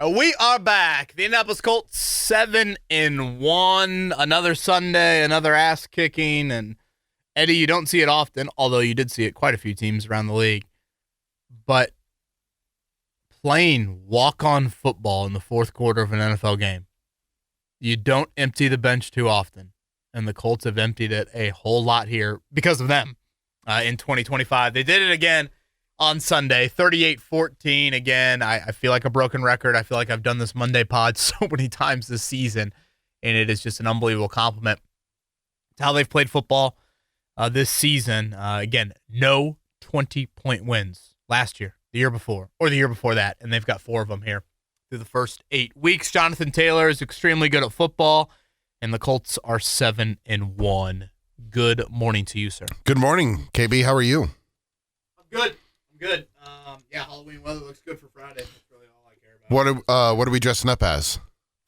We are back. The Indianapolis Colts 7-1. Another Sunday, another ass kicking. And Eddie, you don't see it often, although you did see it quite a few teams around the league. But playing walk-on football in the fourth quarter of an NFL game, you don't empty the bench too often. And the Colts have emptied it a whole lot here because of them in 2025. They did it again on Sunday, 38-14. Again, I feel like a broken record. I feel like I've done this Monday pod so many times this season, and it is just an unbelievable compliment to how they've played football this season. Again, no 20-point wins last year, the year before, or the year before that, and they've got 4 of them here through the first 8 weeks. Jonathan Taylor is extremely good at football, and the Colts are 7-1. Good morning to you, sir. Good morning, KB. How are you? I'm good. Good. Halloween weather looks good for Friday. That's really all I care about. What are we dressing up as?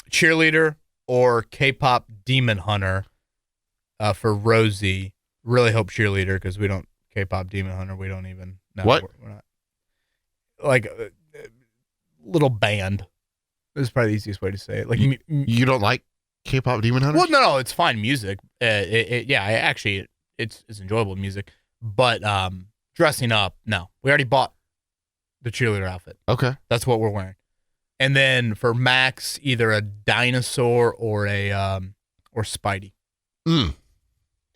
Cheerleader or K-pop demon hunter for Rosie. Really hope cheerleader because we don't K-pop demon hunter. We don't even know. What? We're not. Like a little band. This is probably the easiest way to say it. Like You don't like K-pop demon hunters? Well, no, it's fine music. It's enjoyable music, but dressing up, no. We already bought the cheerleader outfit. Okay. That's what we're wearing. And then for Max, either a dinosaur or a or Spidey. So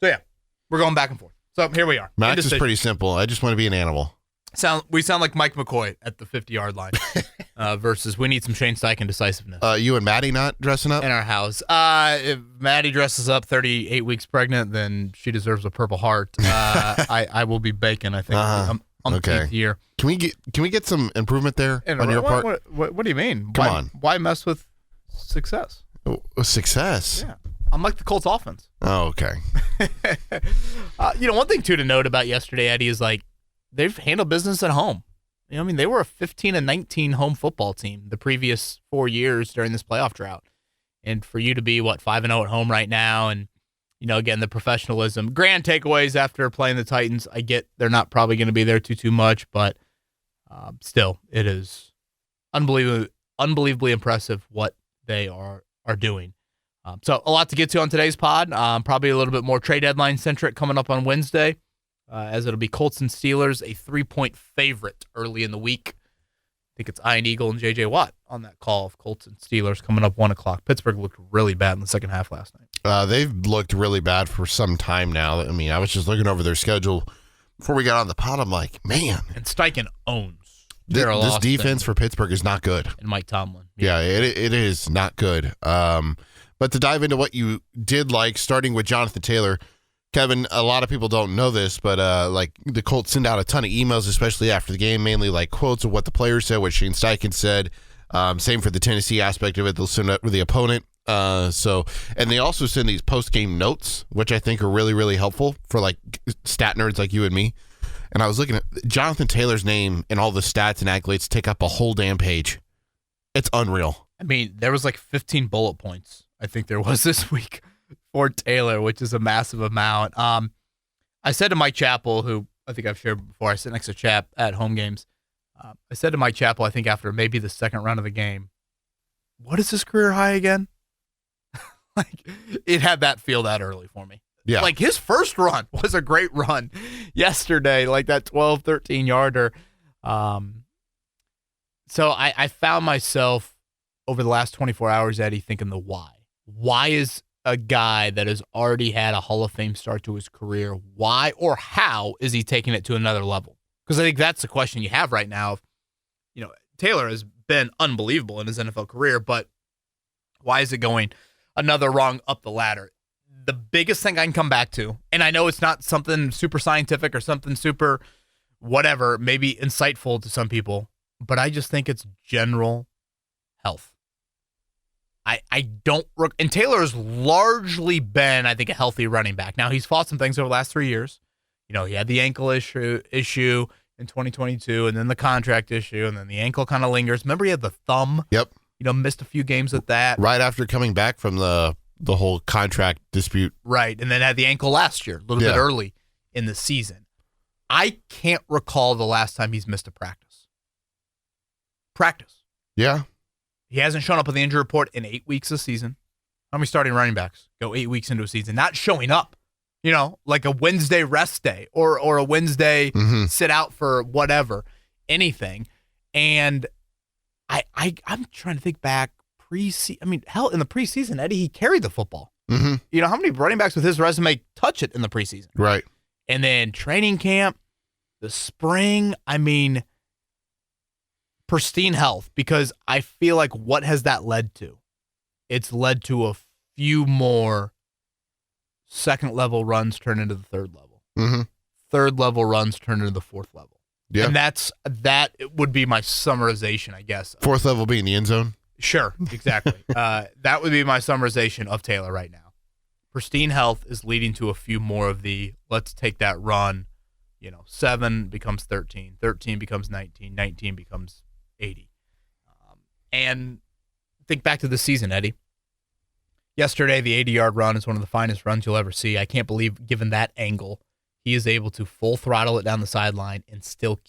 yeah, we're going back and forth. So here we are. Max is pretty simple. I just want to be an animal. We sound like Mike McCoy at the 50-yard line versus we need some Shane Steichen decisiveness. You and Maddie not dressing up? In our house. If Maddie dresses up 38 weeks pregnant, then she deserves a Purple Heart. I will be baking, I think, on the 10th year. Can we get some improvement there on your part? What do you mean? Come on. Why mess with success? Success? Yeah. I'm like the Colts offense. Oh, okay. One thing, too, to note about yesterday, Eddie, is like they've handled business at home. They were a 15-19 home football team the previous 4 years during this playoff drought. And for you to be, 5-0 at home right now, and, again, the professionalism. Grand takeaways after playing the Titans. I get they're not probably going to be there too much, but still, it is unbelievably impressive what they are doing. So a lot to get to on today's pod. Probably a little bit more trade deadline centric coming up on Wednesday, as it'll be Colts and Steelers, a 3-point favorite early in the week. I think it's Ian Eagle and J.J. Watt on that call of Colts and Steelers coming up 1 o'clock. Pittsburgh looked really bad in the second half last night. They've looked really bad for some time now. I mean, I was just looking over their schedule before we got on the pod. I'm like, man. And Steichen owns. This defense for Pittsburgh is not good. And Mike Tomlin. Yeah, it is not good. But to dive into what you did like, starting with Jonathan Taylor, Kevin, a lot of people don't know this, but the Colts send out a ton of emails, especially after the game, mainly like quotes of what the players said, what Shane Steichen said. Same for the Tennessee aspect of it. They'll send it with the opponent. And they also send these post-game notes, which I think are really, really helpful for like stat nerds like you and me. And I was looking at Jonathan Taylor's name and all the stats and accolades take up a whole damn page. It's unreal. I mean, there was like 15 bullet points, I think there was this week for Taylor, which is a massive amount. I said to Mike Chappell, who I think I've shared before, I sit next to Chap at home games. I said to Mike Chappell, I think after maybe the second round of the game, what is his career high again? Like, it had that feel that early for me. Yeah. Like, his first run was a great run yesterday, like that 12, 13-yarder. So I found myself over the last 24 hours, Eddie, thinking the why. Why is a guy that has already had a Hall of Fame start to his career, why or how is he taking it to another level? Because I think that's the question you have right now. Taylor has been unbelievable in his NFL career, but why is it going another rung up the ladder? The biggest thing I can come back to, and I know it's not something super scientific or something super whatever, maybe insightful to some people, but I just think it's general health. I don't, and Taylor has largely been, I think, a healthy running back. Now, he's fought some things over the last 3 years. He had the ankle issue in 2022, and then the contract issue, and then the ankle kind of lingers. Remember, he had the thumb? Yep. Missed a few games with that. Right after coming back from the whole contract dispute. Right, and then had the ankle last year, a little bit early in the season. I can't recall the last time he's missed a practice. Yeah. He hasn't shown up on the injury report in 8 weeks this season. How many starting running backs go 8 weeks into a season not showing up? Like a Wednesday rest day or a Wednesday sit out for whatever, anything. And I'm trying to think back preseason. I mean, hell, in the preseason, Eddie, he carried the football. Mm-hmm. How many running backs with his resume touch it in the preseason? Right. And then training camp, the spring, I mean, pristine health, because I feel like what has that led to? It's led to a few more second-level runs turn into the third level. Mm-hmm. Third-level runs turn into the fourth level. Yeah. And that would be my summarization, I guess. Fourth level being the end zone? Sure, exactly. That would be my summarization of Taylor right now. Pristine health is leading to a few more of the, let's take that run, 7 becomes 13, 13 becomes 19, 19 becomes 80. And think back to the season, Eddie. Yesterday, the 80-yard run is one of the finest runs you'll ever see. I can't believe, given that angle, he is able to full throttle it down the sideline and still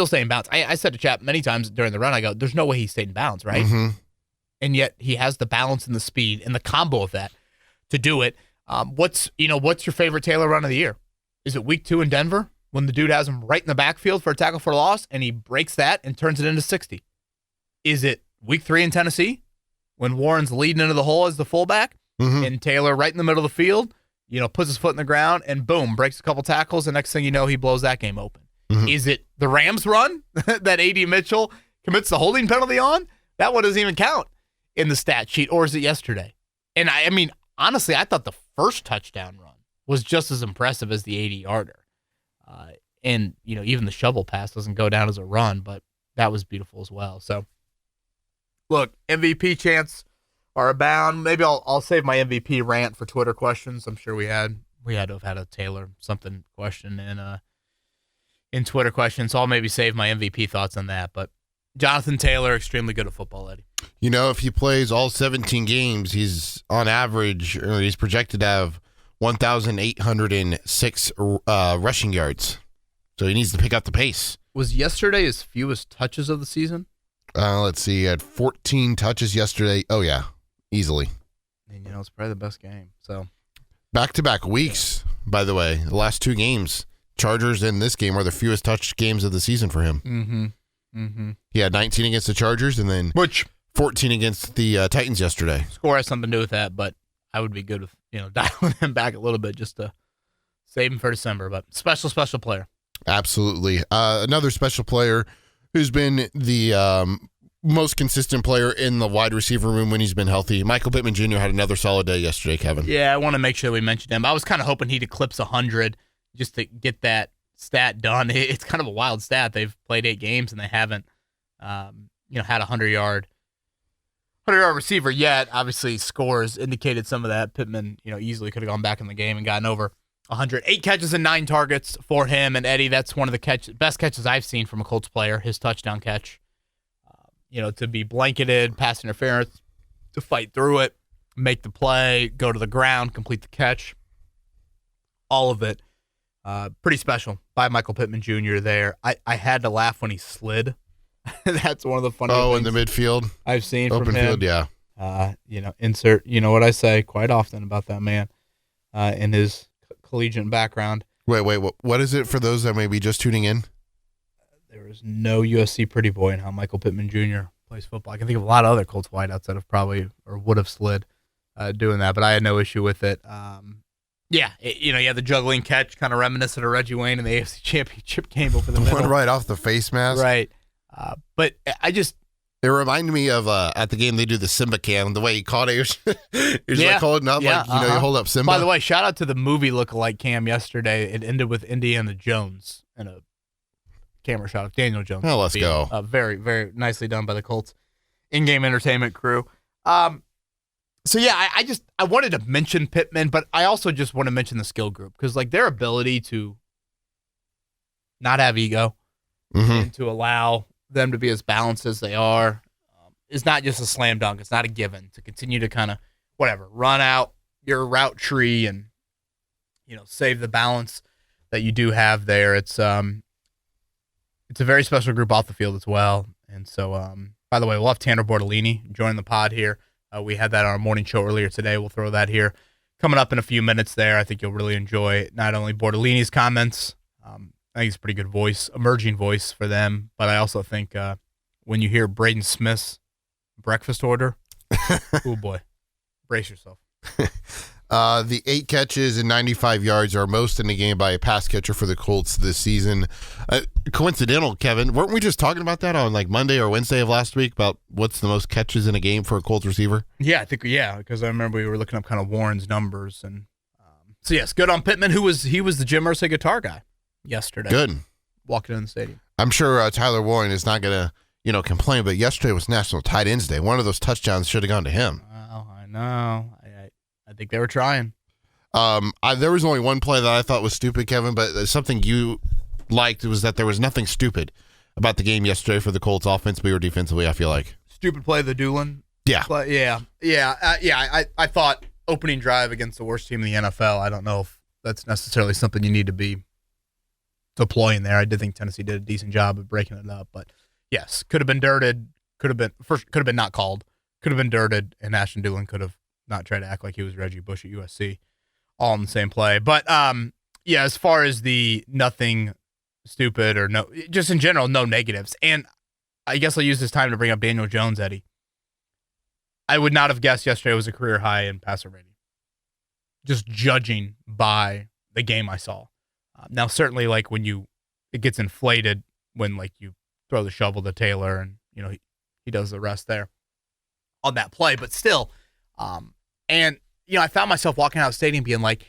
stay in bounds. I said to Chap many times during the run, I go, there's no way he stayed in bounds, right? Mm-hmm. And yet he has the balance and the speed and the combo of that to do it. What's your favorite Taylor run of the year? Is it week 2 in Denver when the dude has him right in the backfield for a tackle for loss and he breaks that and turns it into 60? Is it week 3 in Tennessee when Warren's leading into the hole as the fullback and Taylor right in the middle of the field, puts his foot in the ground and boom, breaks a couple tackles, and next thing you know, he blows that game open? Mm-hmm. Is it the Rams run that A.D. Mitchell commits the holding penalty on? That one doesn't even count in the stat sheet. Or is it yesterday? And I mean, honestly, I thought the first touchdown run was just as impressive as the 80-yarder. And, even the shovel pass doesn't go down as a run, but that was beautiful as well. So, look, MVP chants are abound. Maybe I'll save my MVP rant for Twitter questions. I'm sure we had to have had a Taylor something question in Twitter questions, so I'll maybe save my MVP thoughts on that. But Jonathan Taylor, extremely good at football, Eddie. If he plays all 17 games, he's on average, or he's projected to have 1,806 rushing yards. So he needs to pick up the pace. Was yesterday his fewest touches of the season? Let's see. He had 14 touches yesterday. Oh, yeah. Easily. And, it's probably the best game. So back-to-back weeks, by the way. The last 2 games, Chargers and this game, are the fewest touch games of the season for him. Mm-hmm. Mm-hmm. He had 19 against the Chargers and then 14 against the Titans yesterday. Score has something to do with that, but I would be good with, dialing him back a little bit just to save him for December. But special player. Absolutely. Another special player who's been the most consistent player in the wide receiver room when he's been healthy. Michael Pittman Jr. had another solid day yesterday, Kevin. Yeah, I want to make sure we mention him. I was kind of hoping he'd eclipse 100 just to get that stat done. It's kind of a wild stat. They've played 8 games and they haven't, had a 100-yard receiver yet. Obviously, scores indicated some of that. Pittman, easily could have gone back in the game and gotten over 100. 8 catches and 9 targets for him. And Eddie, that's one of the best catches I've seen from a Colts player. His touchdown catch. To be blanketed, pass interference, to fight through it, make the play, go to the ground, complete the catch. All of it. Pretty special by Michael Pittman Jr. there. I had to laugh when he slid. That's one of the funny things in the midfield I've seen open from him. Field, yeah. Insert, what I say quite often about that man in his collegiate background. Wait, what is it for those that may be just tuning in? There is no USC pretty boy in how Michael Pittman Jr. plays football. I can think of a lot of other Colts wideouts that have probably or would have slid doing that, but I had no issue with it. You had the juggling catch, kind of reminiscent of Reggie Wayne in the AFC Championship game over the middle. One right off the face mask. Right. But it reminded me of at the game they do the Simba cam, the way he caught it. He was like holding up, you hold up Simba. By the way, shout out to the movie lookalike cam yesterday. It ended with Indiana Jones and a camera shot of Daniel Jones. Oh, let's go. Very, very nicely done by the Colts in-game entertainment crew. I wanted to mention Pittman, but I also just want to mention the skill group because their ability to not have ego and to allow them to be as balanced as they are is not just a slam dunk. It's not a given to continue to kind of run out your route tree and save the balance that you do have there. It's a very special group off the field as well. And so, by By the way, we'll have Tanor Bortolini join the pod here. We had that on our morning show earlier today. We'll throw that here coming up in a few minutes there. I think you'll really enjoy not only Bortolini's comments. I think it's a pretty good voice, emerging voice for them. But I also think when you hear Braden Smith's breakfast order, oh boy, brace yourself. The 8 catches and 95 yards are most in the game by a pass catcher for the Colts this season. Coincidental, Kevin. Weren't we just talking about that on like Monday or Wednesday of last week about what's the most catches in a game for a Colts receiver? Yeah, I think because I remember we were looking up kind of Warren's numbers, and so yes, good on Pittman. He was the Jim Irsay guitar guy yesterday. Good, walking in the stadium. I'm sure Tyler Warren is not gonna complain, but yesterday was National Tight Ends Day. One of those touchdowns should have gone to him. Well, I know. I think they were trying. There was only one play that I thought was stupid, Kevin, but something you liked was that there was nothing stupid about the game yesterday for the Colts offensively or defensively, I feel like. Stupid play, the Doolin? Yeah. I thought opening drive against the worst team in the NFL, I don't know if that's necessarily something you need to be deploying there. I did think Tennessee did a decent job of breaking it up, but yes, could have been dirted, could have been not called, could have been dirted, and Ashton Doolin could have not tried to act like he was Reggie Bush at USC, all in the same play. But as far as the nothing stupid or no, just in general, no negatives. And I guess I'll use this time to bring up Daniel Jones, Eddie. I would not have guessed yesterday was a career high in passer rating, just judging by the game I saw. Now, certainly, like it gets inflated when like you throw the shovel to Taylor and he does the rest there on that play, but still. And I found myself walking out of the stadium being like,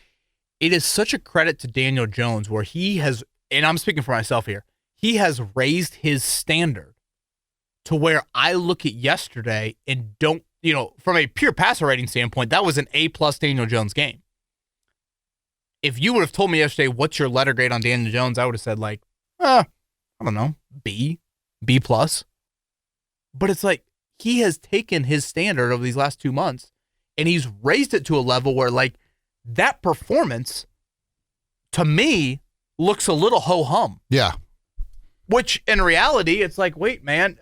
it is such a credit to Daniel Jones where he has, and I'm speaking for myself here, he has raised his standard to where I look at yesterday and don't, from a pure passer rating standpoint, that was an A+ Daniel Jones game. If you would have told me yesterday, what's your letter grade on Daniel Jones, I would have said like, I don't know, B+. But it's like, he has taken his standard over these last 2 months and he's raised it to a level where like that performance to me looks a little ho-hum. Yeah. Which in reality, it's like, wait, man,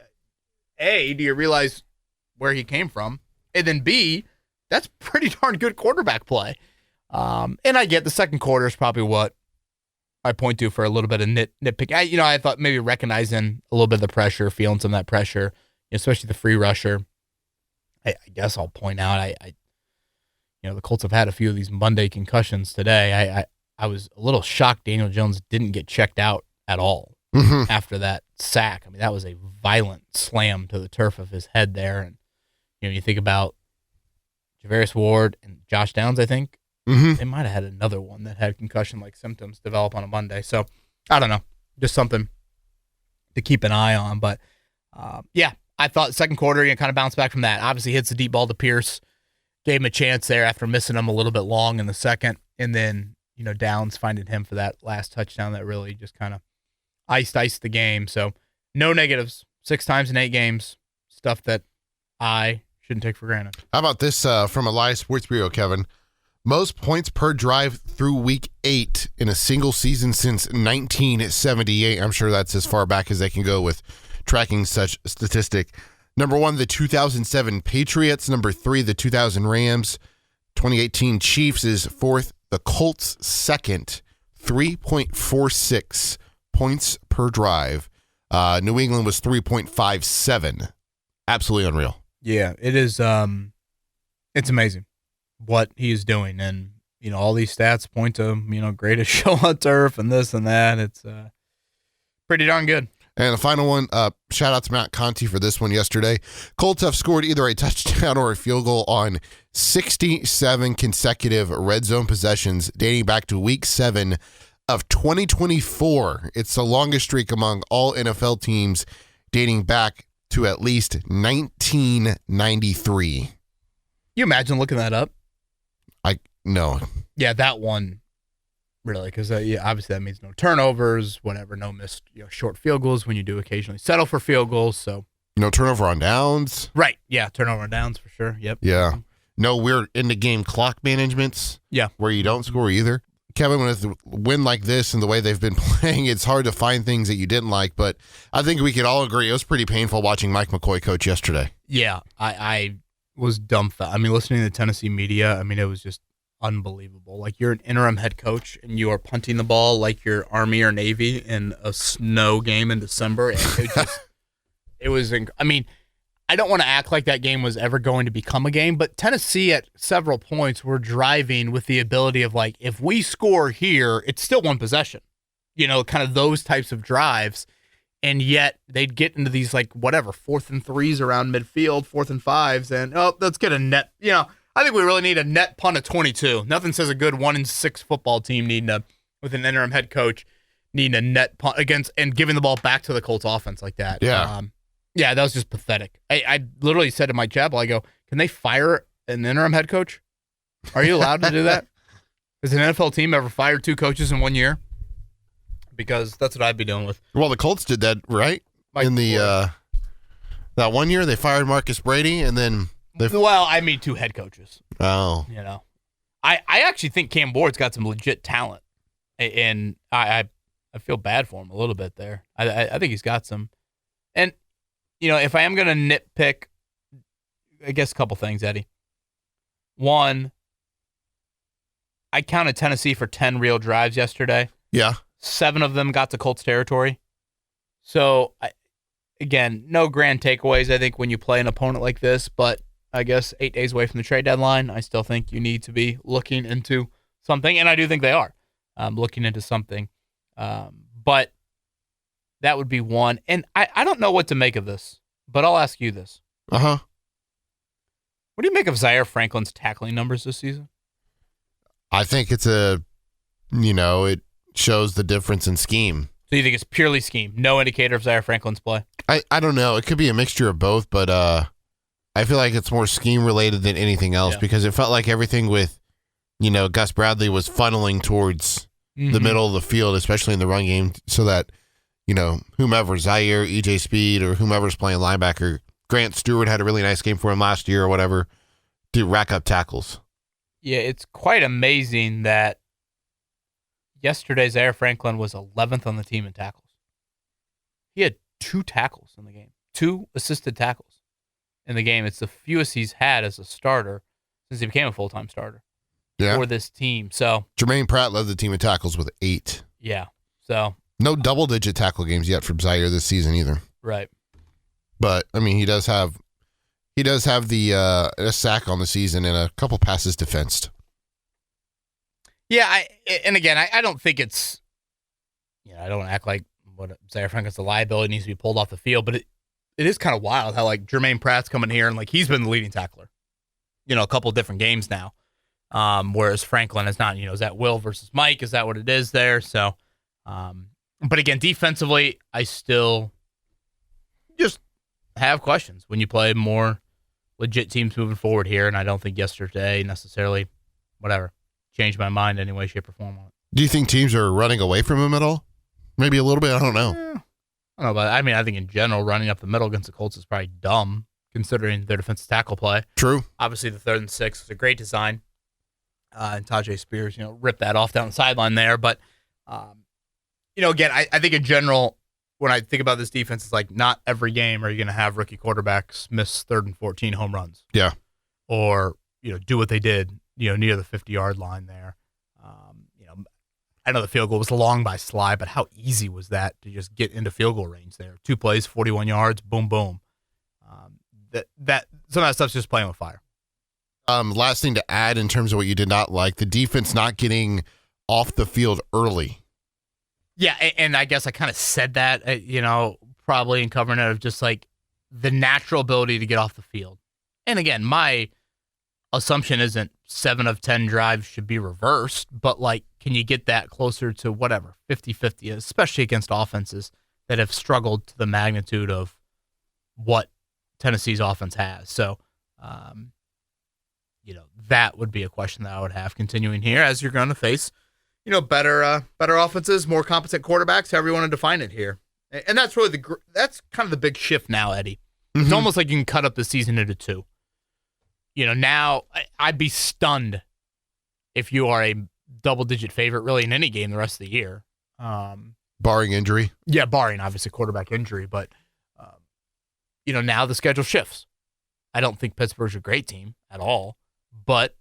A, do you realize where he came from? And then B, that's pretty darn good quarterback play. And I get the second quarter is probably what I point to for a little bit of nitpick. I thought maybe recognizing a little bit of the pressure, feeling some of that pressure, especially the free rusher. I guess I'll point out, the Colts have had a few of these Monday concussions today. I was a little shocked Daniel Jones didn't get checked out at all after that sack. I mean, that was a violent slam to the turf of his head there. And, you think about Javarius Ward and Josh Downs, I think. They might have had another one that had concussion-like symptoms develop on a Monday. So, I don't know. Just something to keep an eye on. But, I thought second quarter, kind of bounced back from that. Obviously hits the deep ball to Pierce. Gave him a chance there after missing him a little bit long in the second. And then, Downs finding him for that last touchdown that really just kind of iced the game. So, no negatives. 6 times in 8 games. Stuff that I shouldn't take for granted. How about this from Elias Sports Bureau, Kevin? Most points per drive through week 8 in a single season since 1978. I'm sure that's as far back as they can go with tracking such statistic. Number 1, the 2007 Patriots. Number 3, the 2000 Rams. 2018 Chiefs is 4th. The Colts 2nd. 3.46 points per drive. New England was 3.57. Absolutely unreal. Yeah, it is. It's amazing what he is doing. And, all these stats point to, greatest show on turf and this and that. It's pretty darn good. And the final one, shout out to Matt Conti for this one yesterday. Colts have scored either a touchdown or a field goal on 67 consecutive red zone possessions dating back to week 7 of 2024. It's the longest streak among all NFL teams dating back to at least 1993. You imagine looking that up? No. Yeah, that one. Really, because obviously that means no turnovers, whatever, no missed short field goals when you do occasionally settle for field goals. So no turnover on downs. Right, yeah, turnover on downs for sure. Yep. Yeah. No weird in the game clock managements. Yeah. Where you don't score either. Kevin, with a win like this and the way they've been playing, it's hard to find things that you didn't like. But I think we could all agree it was pretty painful watching Mike McCoy coach yesterday. Yeah, I was dumbfounded. I mean, listening to the Tennessee media, I mean, it was just unbelievable. Like, you're an interim head coach, and you are punting the ball like you're Army or Navy in a snow game in December. And I mean, I don't want to act like that game was ever going to become a game, but Tennessee at several points were driving with the ability of, like, if we score here, it's still one possession. You know, kind of those types of drives. And yet they'd get into these, like, whatever, 4th and 3s around midfield, 4th and 5s, and, let's get a net. You know, I think we really need a net punt of 22. Nothing says a good 1-6 football team with an interim head coach, needing a net punt against and giving the ball back to the Colts offense like that. Yeah. Yeah, that was just pathetic. I literally said to Mike Chappell, I go, can they fire an interim head coach? Are you allowed to do that? Has an NFL team ever fired 2 coaches in 1 year? Because that's what I'd be doing with. Well, the Colts did that, right? In the that 1 year, they fired Marcus Brady, and then well, I mean 2 head coaches. Oh, you know, I actually think Cam Ward's got some legit talent, and I feel bad for him a little bit there. I think he's got some, and you know, if I am gonna nitpick, I guess a couple things, Eddie. One, I counted Tennessee for 10 real drives yesterday. Yeah. 7 of them got to Colts territory. So, again, no grand takeaways, I think, when you play an opponent like this. But I guess 8 days away from the trade deadline, I still think you need to be looking into something. And I do think they are looking into something. But that would be one. And I don't know what to make of this, but I'll ask you this. Uh-huh. What do you make of Zaire Franklin's tackling numbers this season? I think it's it shows the difference in scheme. So you think it's purely scheme, no indicator of Zaire Franklin's play? I don't know. It could be a mixture of both, but I feel like it's more scheme related than anything else because it felt like everything with, Gus Bradley was funneling towards the middle of the field, especially in the run game, so that, whomever, Zaire, EJ Speed, or whomever's playing linebacker, Grant Stewart had a really nice game for him last year or whatever, to rack up tackles. Yeah, it's quite amazing that yesterday, Zaire Franklin was 11th on the team in tackles. He had 2 tackles in the game, 2 assisted tackles in the game. It's the fewest he's had as a starter since he became a full-time starter for this team. So Jermaine Pratt led the team in tackles with 8. Yeah. So no double-digit tackle games yet from Zaire this season either. Right. But I mean, he does have the a sack on the season and a couple passes defensed. Yeah, I don't think it's, I don't act like what Zaire Franklin's a liability needs to be pulled off the field, but it is kind of wild how, like, Jermaine Pratt's coming here and, like, he's been the leading tackler, a couple of different games now, whereas Franklin is not. Is that Will versus Mike? Is that what it is there? So, but again, defensively, I still just have questions when you play more legit teams moving forward here, and I don't think yesterday necessarily, changed my mind in any way, shape, or form on it. Do you think teams are running away from him at all? Maybe a little bit. I don't know. I don't know, but I think in general, running up the middle against the Colts is probably dumb considering their defensive tackle play. True. Obviously, the 3rd and 6 was a great design, and Tajay Spears, ripped that off down the sideline there. But again, I think in general, when I think about this defense, it's like not every game are you going to have rookie quarterbacks miss 3rd and 14 home runs. Yeah. Or do what they did. Near the 50-yard line there. I know the field goal was long by Sly, but how easy was that to just get into field goal range there? 2 plays, 41 yards, boom, boom. That some of that stuff's just playing with fire. Last thing to add in terms of what you did not like, the defense not getting off the field early. Yeah, and I guess I kind of said that, probably in covering it of just like the natural ability to get off the field. And again, my assumption isn't 7 of 10 drives should be reversed, but like, can you get that closer to 50-50, especially against offenses that have struggled to the magnitude of what Tennessee's offense has? So, that would be a question that I would have continuing here as you're going to face, better offenses, more competent quarterbacks, however you want to define it here. And that's really that's kind of the big shift now, Eddie. It's almost like you can cut up the season into 2. Now I'd be stunned if you are a double-digit favorite really in any game the rest of the year. Barring injury. Yeah, barring obviously quarterback injury, but now the schedule shifts. I don't think Pittsburgh's a great team at all, but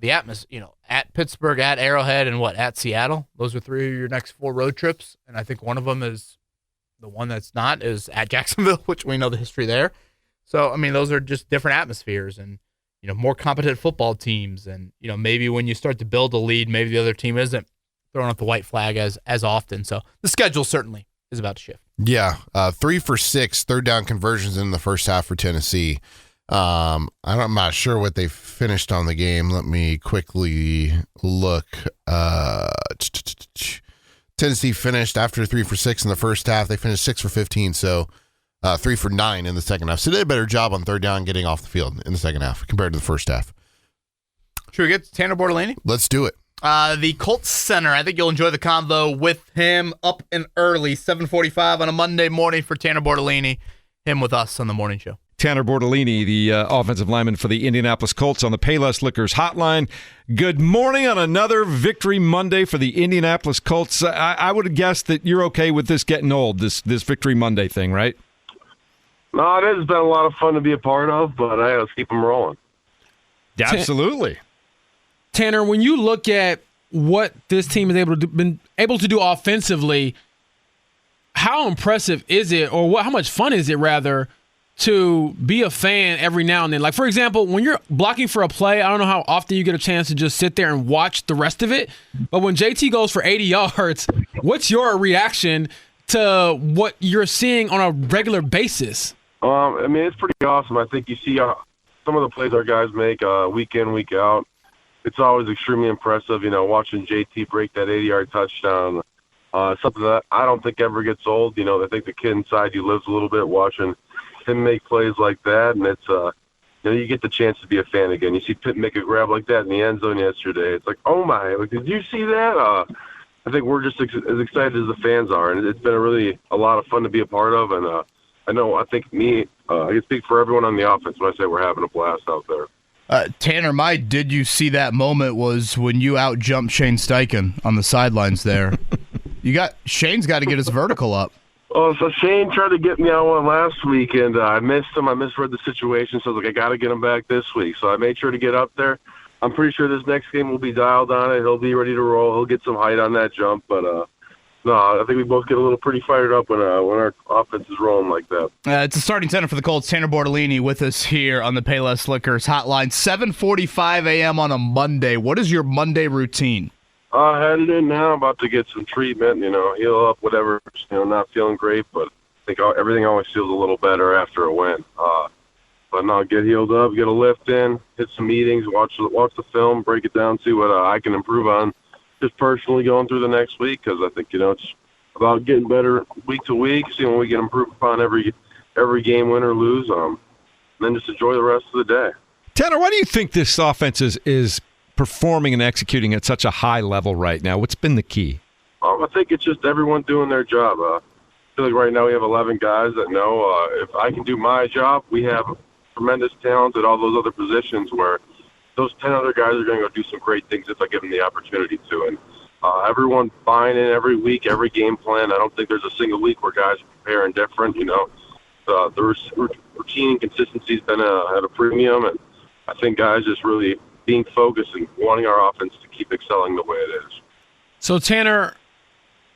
the atmosphere, at Pittsburgh, at Arrowhead, and at Seattle. Those are 3 of your next 4 road trips, and I think one of them is the one that's not is at Jacksonville, which we know the history there. So those are just different atmospheres and more competent football teams, and maybe when you start to build a lead, maybe the other team isn't throwing up the white flag as often. So the schedule certainly is about to shift. Yeah, 3 for 6 third down conversions in the first half for Tennessee. I'm not sure what they finished on the game. Let me quickly look. Tennessee finished after 3 for 6 in the first half. They finished 6 for 15, so 3 for 9 in the second half. So they did a better job on third down getting off the field in the second half compared to the first half. Should we get to Tanor Bortolini? Let's do it. The Colts center. I think you'll enjoy the convo with him up and early, 7:45 on a Monday morning for Tanor Bortolini. Him with us on the morning show. Tanor Bortolini, the offensive lineman for the Indianapolis Colts on the Payless Liquors hotline. Good morning on another Victory Monday for the Indianapolis Colts. I would have guessed that you're okay with this getting old, this Victory Monday thing, right? No, it has been a lot of fun to be a part of, but let's keep them rolling. Absolutely. Tanor, when you look at what this team is been able to do offensively, how impressive is it, or how much fun is it, rather, to be a fan every now and then? Like, for example, when you're blocking for a play, I don't know how often you get a chance to just sit there and watch the rest of it, but when JT goes for 80 yards, what's your reaction to what you're seeing on a regular basis? It's pretty awesome. I think you see some of the plays our guys make week in, week out. It's always extremely impressive, watching JT break that 80-yard touchdown. Something that I don't think ever gets old. I think the kid inside you lives a little bit watching him make plays like that, and it's you get the chance to be a fan again. You see Pitt make a grab like that in the end zone yesterday. It's like, oh my, did you see that? I think we're just as excited as the fans are, and it's been a lot of fun to be a part of. And I can speak for everyone on the offense when I say we're having a blast out there. Tanor, did you see that moment was when you out-jumped Shane Steichen on the sidelines there. Shane's got to get his vertical up. Oh, so Shane tried to get me on one last week, and I missed him. I misread the situation, so I was like, I got to get him back this week. So I made sure to get up there. I'm pretty sure this next game will be dialed on it. He'll be ready to roll. He'll get some height on that jump. But, no, I think we both get a little pretty fired up when our offense is rolling like that. It's a starting center for the Colts, Tanor Bortolini, with us here on the Payless Liquors hotline, 7:45 a.m. on a Monday. What is your Monday routine? Headed in now, about to get some treatment, heal up, whatever, not feeling great, but I think everything always feels a little better after a win. But no, get healed up, get a lift in, hit some meetings, watch the film, break it down, see what I can improve on just personally going through the next week, because I think, it's about getting better week to week, seeing what we can improve upon every game, win or lose, and then just enjoy the rest of the day. Tanor, why do you think this offense is performing and executing at such a high level right now? What's been the key? I think it's just everyone doing their job. I feel like right now we have 11 guys that know if I can do my job, we have tremendous talent at all those other positions where those 10 other guys are going to go do some great things if I give them the opportunity to. And everyone buying in every week, every game plan. I don't think there's a single week where guys are preparing different. The routine and consistency has been at a premium, and I think guys just really being focused and wanting our offense to keep excelling the way it is. So, Tanor,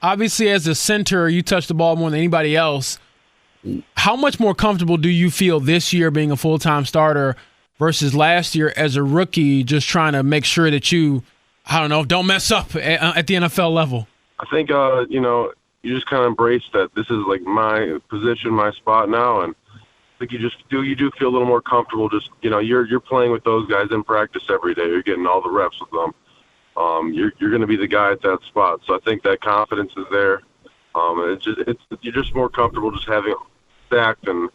obviously as a center, you touch the ball more than anybody else. How much more comfortable do you feel this year being a full-time starter versus last year as a rookie, just trying to make sure that you, don't mess up at the NFL level? I think, you just kind of embrace that this is like my position, my spot now, and I think you do feel a little more comfortable. Just you're playing with those guys in practice every day. You're getting all the reps with them. You're going to be the guy at that spot. So I think that confidence is there. You're just more comfortable just having stacked and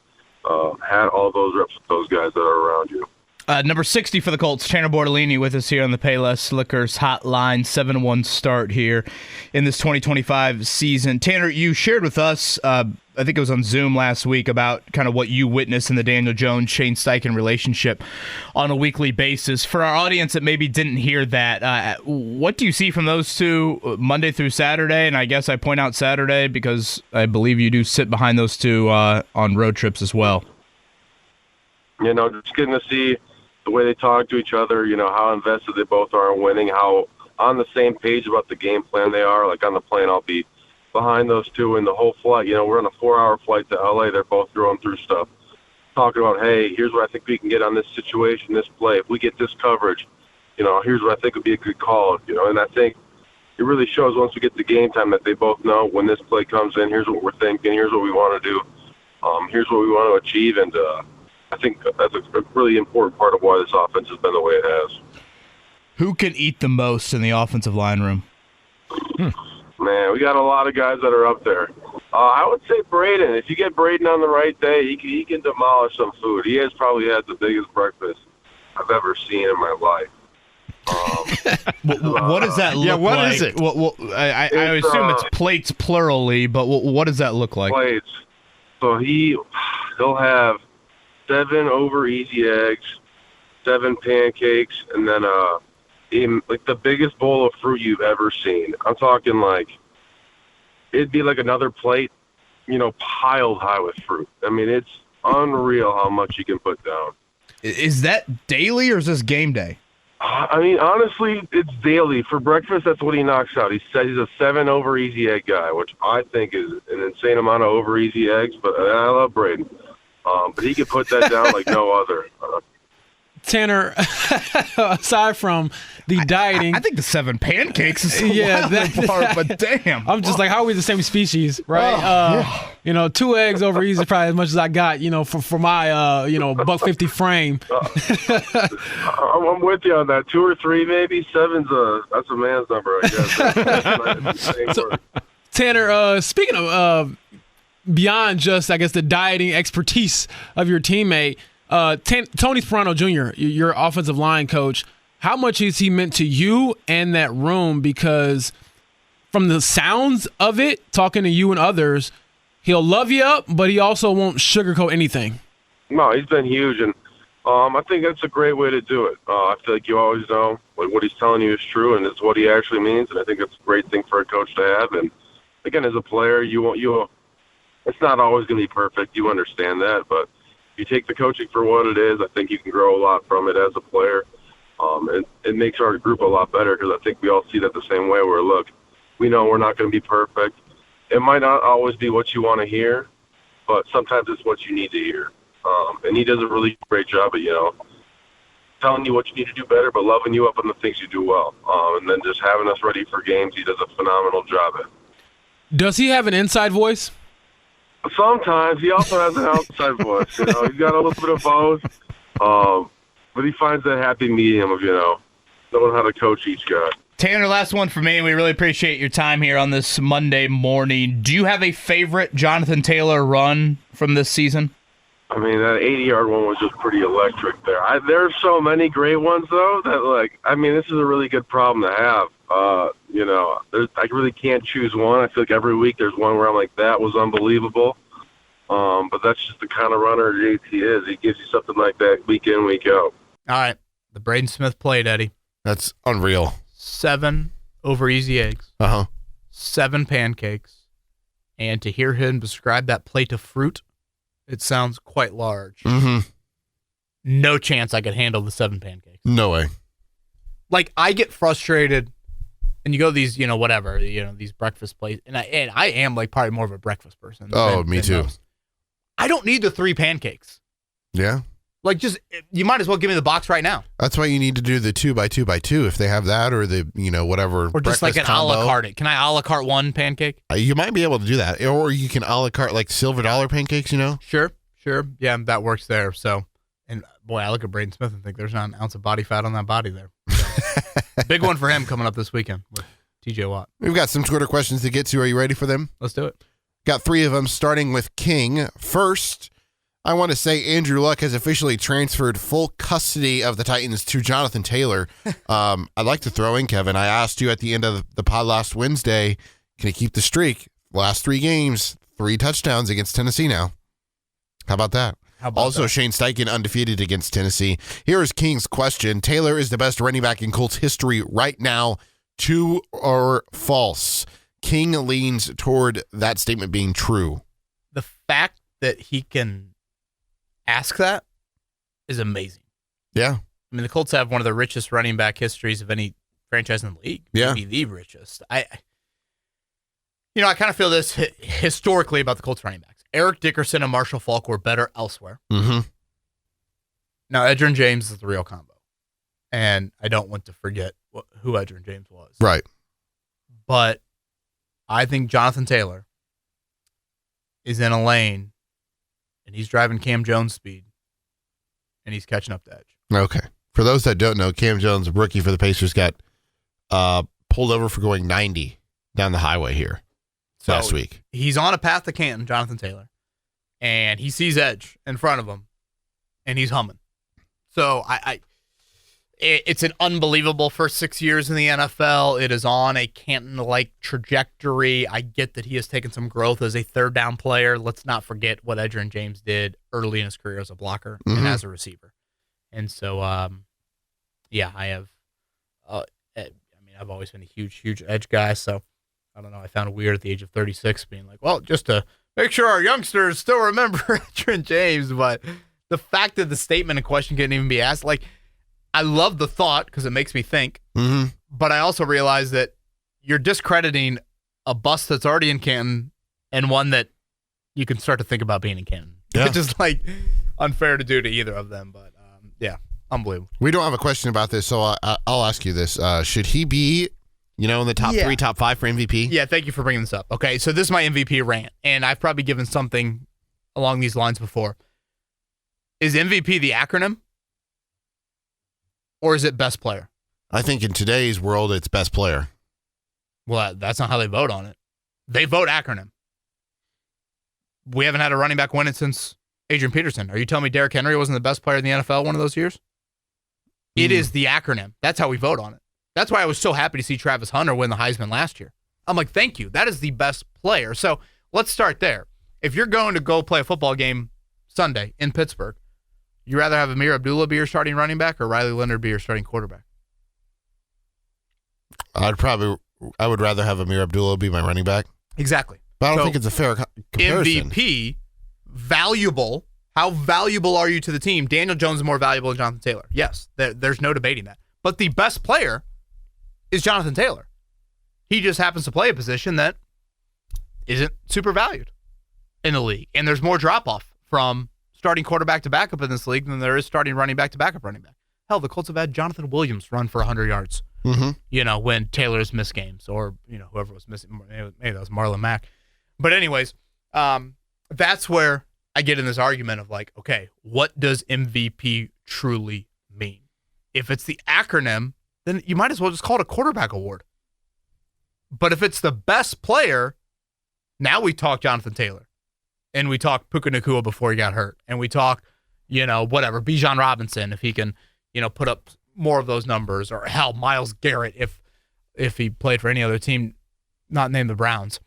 had all those reps with those guys that are around you. Number 60 for the Colts, Tanor Bortolini with us here on the Payless Liquors Hotline. 7-1 start here in this 2025 season. Tanor, you shared with us, I think it was on Zoom last week, about kind of what you witnessed in the Daniel Jones-Shane Steichen relationship on a weekly basis. For our audience that maybe didn't hear that, what do you see from those two Monday through Saturday? And I guess I point out Saturday because I believe you do sit behind those two on road trips as well. Just getting to see the way they talk to each other, how invested they both are in winning, how on the same page about the game plan they are. Like on the plane, I'll be behind those two in the whole flight. We're on a 4-hour flight to LA. They're both going through stuff, talking about, hey, here's what I think we can get on this situation, this play. If we get this coverage, here's what I think would be a good call. And I think it really shows once we get to game time that they both know when this play comes in, here's what we're thinking, here's what we want to do, here's what we want to achieve. And I think that's a really important part of why this offense has been the way it has. Who can eat the most in the offensive line room? Man, we got a lot of guys that are up there. I would say Braden. If you get Braden on the right day, he can demolish some food. He has probably had the biggest breakfast I've ever seen in my life. What does that look like? What is it? Well, I assume it's plates plurally, but what does that look like? Plates. So he'll have 7 over easy eggs, 7 pancakes, and then like the biggest bowl of fruit you've ever seen. I'm talking like it'd be like another plate, piled high with fruit. I mean, it's unreal how much you can put down. Is that daily or is this game day? I mean, honestly, it's daily. For breakfast, that's what he knocks out. He said he's a 7 over easy egg guy, which I think is an insane amount of over easy eggs, but I love Braden. But he can put that down like no other. Tanor, aside from the dieting, I think the 7 pancakes is that part, but damn, I'm just like, how are we the same species, right? 2 eggs over easy is probably as much as I got, for my $150 frame. I'm with you on that. 2 or 3 maybe. 7's that's a man's number, I guess. So, Tanor, speaking of beyond just, I guess, the dieting expertise of your teammate, Tony Sperano Jr., your offensive line coach, how much has he meant to you and that room? Because from the sounds of it, talking to you and others, he'll love you up, but he also won't sugarcoat anything. No, he's been huge, and I think that's a great way to do it. I feel like you always know what he's telling you is true, and it's what he actually means, and I think it's a great thing for a coach to have. And again, as a player, it's not always going to be perfect. You understand that, but if you take the coaching for what it is, I think you can grow a lot from it as a player. And it makes our group a lot better because I think we all see that the same way where, look, we know we're not going to be perfect. It might not always be what you want to hear, but sometimes it's what you need to hear. And he does a really great job of, telling you what you need to do better, but loving you up on the things you do well. And then just having us ready for games, he does a phenomenal job at. Does he have an inside voice? Sometimes. He also has an outside voice. He's got a little bit of both. But he finds that happy medium of, knowing how to coach each guy. Tanor, last one for me. We really appreciate your time here on this Monday morning. Do you have a favorite Jonathan Taylor run from this season? I mean, that 80-yard one was just pretty electric there. There are so many great ones, though, that, this is a really good problem to have. I really can't choose one. I feel like every week there's one where I'm like, that was unbelievable. But that's just the kind of runner JT is. He gives you something like that week in, week out. All right. The Braden Smith played, Eddie. That's unreal. 7 over easy eggs. 7 pancakes. And to hear him describe that plate of fruit, it sounds quite large. Mm-hmm. No chance I could handle the 7 pancakes. No way. I get frustrated, and you go to these, these breakfast places, and I am probably more of a breakfast person. Me too. Most. I don't need the 3 pancakes. Yeah. You might as well give me the box right now. That's why you need to do the 2x2x2 if they have that, or the, whatever. Or just like an combo. a la carte it. Can I a la carte 1 pancake? You might be able to do that. Or you can a la carte silver dollar pancakes, Sure. Yeah, that works there. So, and boy, I look at Braden Smith and think there's not an ounce of body fat on that body there. So, big one for him coming up this weekend with TJ Watt. We've got some Twitter questions to get to. Are you ready for them? Let's do it. Got 3 of them, starting with King. First, I want to say Andrew Luck has officially transferred full custody of the Titans to Jonathan Taylor. I'd like to throw in, Kevin, I asked you at the end of the pod last Wednesday, can he keep the streak? Last 3 games, 3 touchdowns against Tennessee now. How about that? Also, Shane Steichen undefeated against Tennessee. Here is King's question. Taylor is the best running back in Colts history right now. True or false? King leans toward that statement being true. The fact that he can ask that is amazing. Yeah. I mean, the Colts have one of the richest running back histories of any franchise in the league. Yeah. Maybe the richest. I kind of feel this historically about the Colts running backs. Eric Dickerson and Marshall Faulk were better elsewhere. Mm-hmm. Now, Edgerrin James is the real combo. And I don't want to forget who Edgerrin James was. Right. But I think Jonathan Taylor is in a lane, and he's driving Cam Jones speed, and he's catching up the edge. Okay. For those that don't know, Cam Jones, rookie for the Pacers, got pulled over for going 90 down the highway here last week. He's on a path to Canton, Jonathan Taylor, and he sees edge in front of him, and he's humming. So it's an unbelievable first 6 years in the NFL. It is on a Canton-like trajectory. I get that he has taken some growth as a third down player. Let's not forget what Edgerrin James did early in his career as a blocker and as a receiver. And so, I have. I've always been a huge edge guy. So I don't know. I found it weird at the age of 36 being like, well, just to make sure our youngsters still remember Edgerrin James. But the fact that the statement in question couldn't even be asked, like, I love the thought because it makes me think, but I also realize that you're discrediting a bus that's already in Canton and one that you can start to think about being in Canton. Yeah. It's just like unfair to do to either of them, but unbelievable. We don't have a question about this, so I'll ask you this. Should he be, in the top 3, top 5 for MVP? Yeah, thank you for bringing this up. Okay, so this is my MVP rant, and I've probably given something along these lines before. Is MVP the acronym? Or is it best player? I think in today's world, it's best player. Well, that's not how they vote on it. They vote acronym. We haven't had a running back win it since Adrian Peterson. Are you telling me Derrick Henry wasn't the best player in the NFL one of those years? It is the acronym. That's how we vote on it. That's why I was so happy to see Travis Hunter win the Heisman last year. I'm like, thank you. That is the best player. So let's start there. If you're going to go play a football game Sunday in Pittsburgh, you rather have Amir Abdullah be your starting running back or Riley Leonard be your starting quarterback? I would rather have Amir Abdullah be my running back. Exactly. But I don't think it's a fair comparison. MVP, valuable. How valuable are you to the team? Daniel Jones is more valuable than Jonathan Taylor. Yes, there's no debating that. But the best player is Jonathan Taylor. He just happens to play a position that isn't super valued in the league. And there's more drop-off from starting quarterback to backup in this league than there is starting running back to backup running back. Hell, the Colts have had Jonathan Williams run for 100 yards, when Taylor's missed games or, whoever was missing. Maybe that was Marlon Mack. But anyways, that's where I get in this argument of like, okay, what does MVP truly mean? If it's the acronym, then you might as well just call it a quarterback award. But if it's the best player, now we talk Jonathan Taylor. And we talk Puka Nacua before he got hurt. And we talk, Bijan Robinson, if he can, put up more of those numbers. Or hell, Myles Garrett, if he played for any other team, not named the Browns.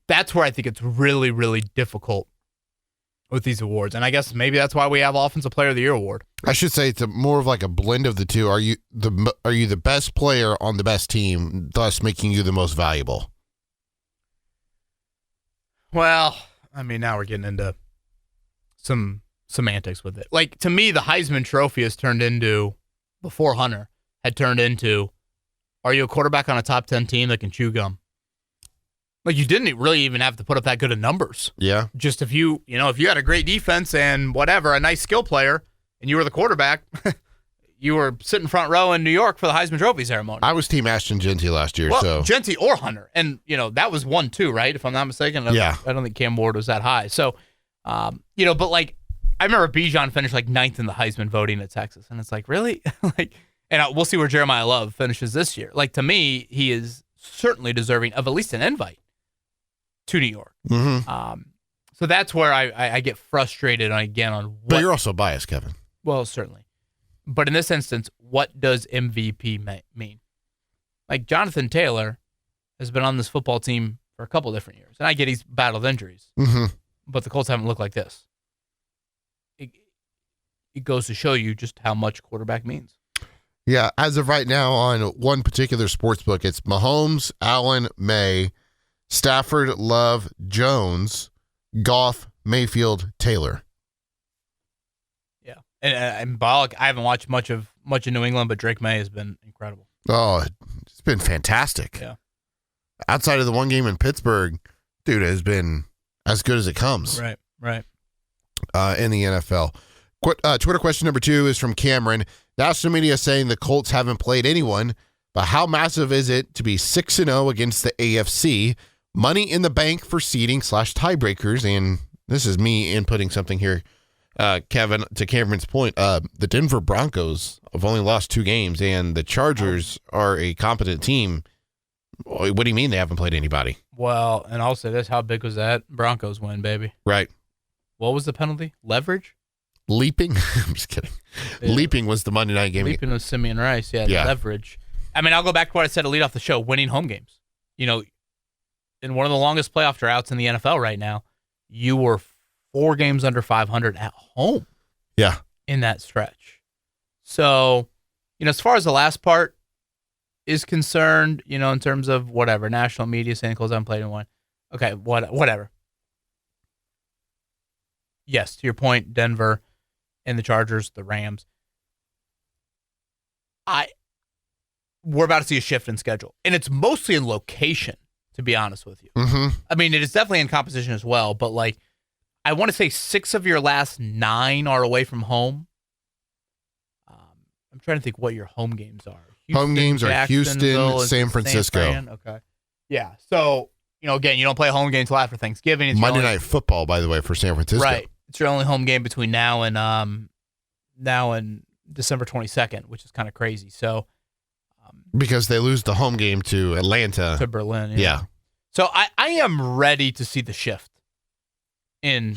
That's where I think it's really, really difficult with these awards. And I guess maybe that's why we have Offensive Player of the Year award. I should say it's more of like a blend of the two. Are you the best player on the best team, thus making you the most valuable? Well, I mean, now we're getting into some semantics with it. Like, to me, the Heisman Trophy has turned into, before Hunter, had turned into, are you a quarterback on a top 10 team that can chew gum? Like, you didn't really even have to put up that good of numbers. Yeah. Just if you had a great defense and whatever, a nice skill player, and you were the quarterback, you were sitting front row in New York for the Heisman Trophy ceremony. I was Team Ashton Genty last year, so. Genty or Hunter. And, that was 1-2, right? If I'm not mistaken. Yeah. I don't think Cam Ward was that high. So, but like, I remember Bijan finished like 9th in the Heisman voting at Texas. And it's like, really? We'll see where Jeremiah Love finishes this year. Like, to me, he is certainly deserving of at least an invite to New York. So that's where I get frustrated on what. But you're also biased, Kevin. Well, certainly. But in this instance, what does MVP mean? Like Jonathan Taylor has been on this football team for a couple different years. And I get he's battled injuries. Mm-hmm. But the Colts haven't looked like this. It goes to show you just how much quarterback means. Yeah, as of right now on one particular sports book, it's Mahomes, Allen, May, Stafford, Love, Jones, Goff, Mayfield, Taylor. Yeah. And Bollock, I haven't watched much of New England, but Drake May has been incredible. Oh, it's been fantastic. Yeah. Outside of the one game in Pittsburgh, dude, has been as good as it comes. Right. In the NFL. Twitter question number 2 is from Cameron. National media saying the Colts haven't played anyone, but how massive is it to be 6-0 against the AFC? Money in the bank for seeding / tiebreakers. And this is me inputting something here, Kevin, to Cameron's point. The Denver Broncos have only lost 2 games, and the Chargers are a competent team. What do you mean they haven't played anybody? Well, and I'll say this. How big was that Broncos win, baby? Right. What was the penalty? Leverage? Leaping? I'm just kidding. Yeah. Leaping was the Monday night game. Leaping was Simeon Rice. Yeah, leverage. I mean, I'll go back to what I said to lead off the show, winning home games. You know, in one of the longest playoff droughts in the NFL right now, you were 4 games under 500 at home. Yeah. In that stretch. So, you know, as far as the last part is concerned, you know, in terms of whatever, national media saying Colts haven't played in one. Okay, whatever. Yes, to your point, Denver and the Chargers, the Rams. We're about to see a shift in schedule. And it's mostly in location, to be honest with you. Mm-hmm. I mean, it is definitely in composition as well, but like, I want to say 6 of your last 9 are away from home. I'm trying to think what your home games are. Home games are Houston, San Francisco. Okay. Yeah. So, you know, again, you don't play home games until after Thanksgiving. It's Monday Night Football, by the way, for San Francisco. Right. It's your only home game between now and December 22nd, which is kind of crazy. So, because they lose the home game to Atlanta. To Berlin. Yeah. So I am ready to see the shift in,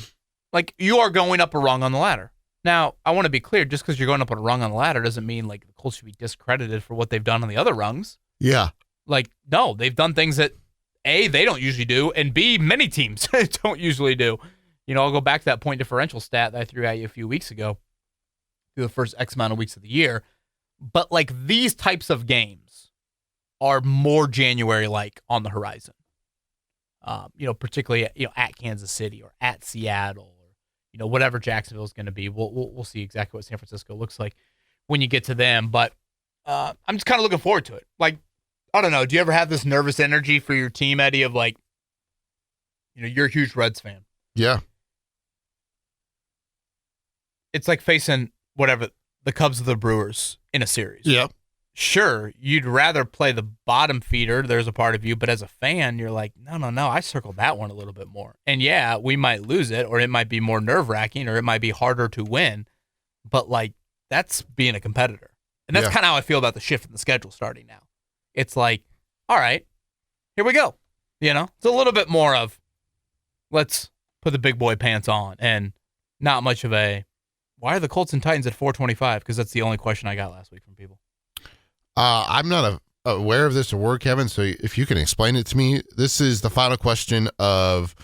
like, you are going up a rung on the ladder. Now, I want to be clear, just because you're going up a rung on the ladder doesn't mean, like, the Colts should be discredited for what they've done on the other rungs. Yeah. Like, no, they've done things that, A, they don't usually do, and B, many teams don't usually do. You know, I'll go back to that point differential stat that I threw at you a few weeks ago through the first X amount of weeks of the year. But, like, these types of games are more January-like on the horizon. You know, particularly, you know, at Kansas City or at Seattle. You know, whatever Jacksonville is going to be, we'll see exactly what San Francisco looks like when you get to them. But I'm just kind of looking forward to it. Like, I don't know. Do you ever have this nervous energy for your team, Eddie, of like, you know, you're a huge Reds fan. Yeah. It's like facing whatever, the Cubs or the Brewers in a series. Yeah. Sure, you'd rather play the bottom feeder. There's a part of you, but as a fan, you're like, no. I circled that one a little bit more. And yeah, we might lose it, or it might be more nerve-wracking, or it might be harder to win. But like, that's being a competitor, and that's kind of how I feel about the shift in the schedule starting now. It's like, all right, here we go. You know, it's a little bit more of, let's put the big boy pants on, and not much of a, why are the Colts and Titans at 425? Because that's the only question I got last week from people. I'm not aware of this award, Kevin, so if you can explain it to me. This is the final question of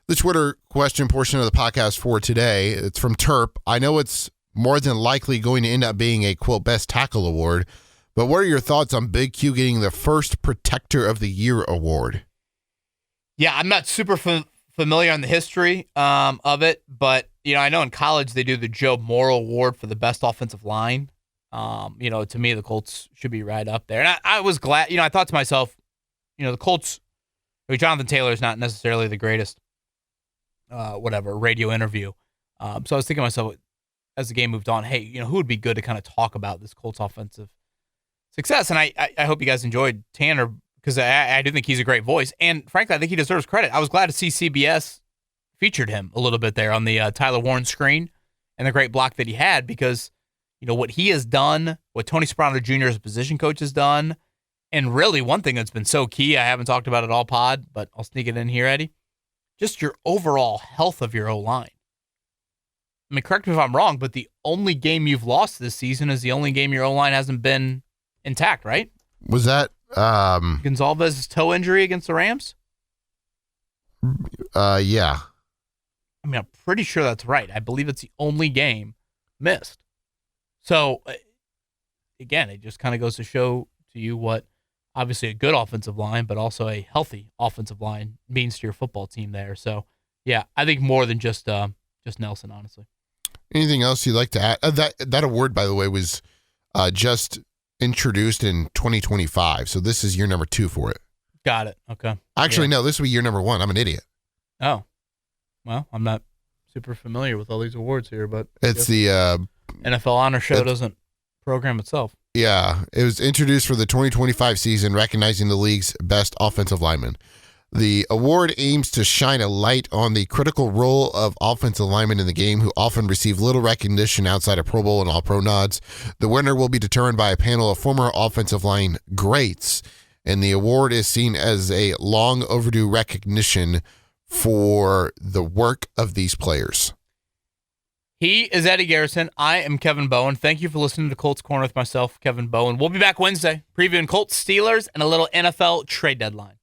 the Twitter question portion of the podcast for today. It's from Terp. I know it's more than likely going to end up being a, quote, best tackle award, but what are your thoughts on Big Q getting the first Protector of the Year award? Yeah, I'm not super familiar on the history of it, but, you know, I know in college they do the Joe Morrow Award for the best offensive line. You know, to me, the Colts should be right up there. And I was glad, you know, I thought to myself, you know, the Colts, Jonathan Taylor is not necessarily the greatest, radio interview. So I was thinking to myself, as the game moved on, hey, you know, who would be good to kind of talk about this Colts offensive success? And I hope you guys enjoyed Tanor, because I do think he's a great voice. And frankly, I think he deserves credit. I was glad to see CBS featured him a little bit there on the Tyler Warren screen and the great block that he had, because you know, what he has done, what Tony Soprano Jr. as a position coach has done, and really one thing that's been so key, I haven't talked about it all pod, but I'll sneak it in here, Eddie. just your overall health of your O-line. I mean, correct me if I'm wrong, but the only game you've lost this season is the only game your O-line hasn't been intact, right? Was that Gonzalez's toe injury against the Rams? yeah. I mean, I'm pretty sure that's right. I believe it's the only game missed. So, again, it just kind of goes to show to you what obviously a good offensive line, but also a healthy offensive line means to your football team there. So, yeah, I think more than just Nelson, honestly. Anything else you'd like to add? That award, by the way, was just introduced in 2025. So this is year number 2 for it. Got it. Okay. Actually, no, this will be year number 1. I'm an idiot. Oh. Well, I'm not super familiar with all these awards here, but It's the NFL Honor Show doesn't program itself. Yeah, it was introduced for the 2025 season, recognizing the league's best offensive linemen. The award aims to shine a light on the critical role of offensive linemen in the game who often receive little recognition outside of Pro Bowl and All-Pro nods. The winner will be determined by a panel of former offensive line greats, and the award is seen as a long overdue recognition for the work of these players. He is Eddie Garrison. I am Kevin Bowen. Thank you for listening to Colts Corner with myself, Kevin Bowen. We'll be back Wednesday, previewing Colts, Steelers, and a little NFL trade deadline.